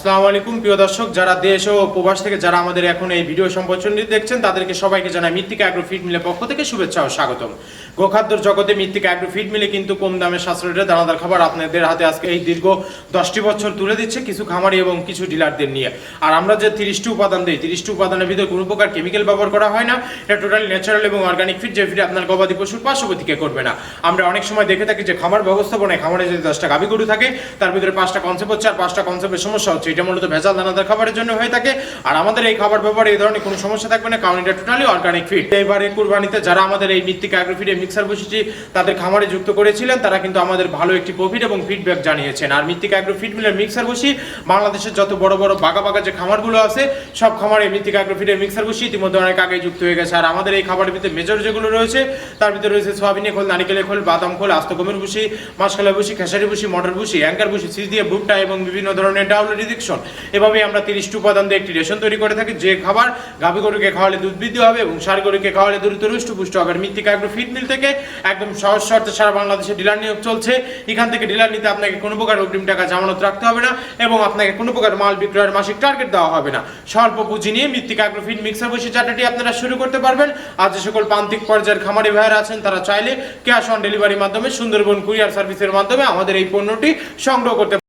আসসালামু আলাইকুম প্রিয় দর্শক, যারা দেশ ও প্রবাস থেকে যারা আমাদের এখন এই ভিডিও সম্প্রচারটি দেখছেন তাদেরকে সবাইকে জানাই মৃত্তিকা অ্যাগ্রো ফিড মিলের পক্ষ থেকে শুভেচ্ছা ও স্বাগতম। গোখাদ্যর জগতে মৃত্তিকা অ্যাগ্রো ফিড মিলে কিন্তু কম দামে সাশ্রয়ী দানাদার খাবার আপনাদের হাতে আজকে এই দীর্ঘ 10টি বছর তুলে দিচ্ছে কিছু খামারি এবং কিছু ডিলারদের নিয়ে। আর আমরা যে 30টি উপাদান দিই, 30টি উপাদানের ভিতরে কোনো প্রকার কেমিক্যাল ব্যবহার করা হয় না। এটা টোটালি ন্যাচারাল এবং অর্গানিক ফিড, যে ফিড আপনার গবাদি পশুর পার্শ্ববর্তীকে করবে না। আমরা অনেক সময় দেখে থাকি যে খামার ব্যবস্থাপনায় খামারে যদি 10টা গাভী গরু থাকে তার ভিতরে 5টা কনসেপ্ট হচ্ছে আর 5টা কনসেপ্টের সমস্যা হচ্ছে। এটা মূলত ভেজাল দানাদার খাবারের জন্য হয়ে থাকে। আর আমাদের এই খাবার ব্যবহারে এই ধরনের কোনো সমস্যা থাকবে না, কারণ এটা টোটালি অর্গানিক ফিড। এবারে কুরবানিতে যারা আমাদের এই মৃত্তিকা অ্যাগ্রো ফিডের মিক্সার বসিটি তাদের খামারে যুক্ত করেছিলেন তারা কিন্তু আমাদের ভালো একটি প্রফিট এবং ফিডব্যাক জানিয়েছেন। আর মৃত্তিকা অ্যাগ্রো ফিড মিলের মিক্সার বসি বাংলাদেশের যত বড় বড় বাগা যে খামারগুলো আছে সব খামারে মৃত্তিকা অ্যাগ্রো ফিডের মিক্সার বসি ইতিমধ্যে অনেক আগে যুক্ত হয়ে গেছে। আর আমাদের এই খাবারের ভিতরে মেজর যেগুলো রয়েছে তার ভিতরে রয়েছে সয়াবিনের খোল, নারিকেলের খোল, বাদাম খোল, আস্ত গমের ভুসি, মাসকলাই ভুসি, খেসারি ভুসি, মটর ভুসি, অ্যাঙ্কার ভুসি, সিজ দিয়ে ভুট্টা এবং বিভিন্ন ধরনের ডাউল রিজেকশন। এভাবে আমরা 30টি উপাদান দিয়ে একটি রেশন তৈরি করে থাকি, যে খাবার গাভী গরুকে খাওয়ালে দুধ বৃদ্ধি হবে এবং ষাঁড় গরুকে খাওয়ালে দ্রুত হৃষ্টপুষ্ট হবে। মৃত্তিকা অ্যাগ্রো ফিড মিল থেকে একদম সহজ শর্তে সারা বাংলাদেশে ডিলার নিয়োগ চলছে। এখান থেকে ডিলার নিতে আপনাকে কোনো প্রকার অগ্রিম টাকা জামানত রাখতে হবে না এবং আপনাকে কোনো প্রকার মাল বিক্রয়ের মাসিক টার্গেট দেওয়া হবে না। স্বল্প পুঁজি নিয়ে মৃত্তিকা অ্যাগ্রো ফিড মিক্সার বসি চাটাটি আপনারা শুরু করতে পারবেন। আর যে সকল প্রান্তিক পর্যায়ের খামারি ভাইয়েরা আছেন তারা চাইলে ক্যাশ অন ডেলিভারির মাধ্যমে সুন্দরবন কুরিয়ার সার্ভিসের মাধ্যমে আমাদের এই পণ্যটি সংগ্রহ করতে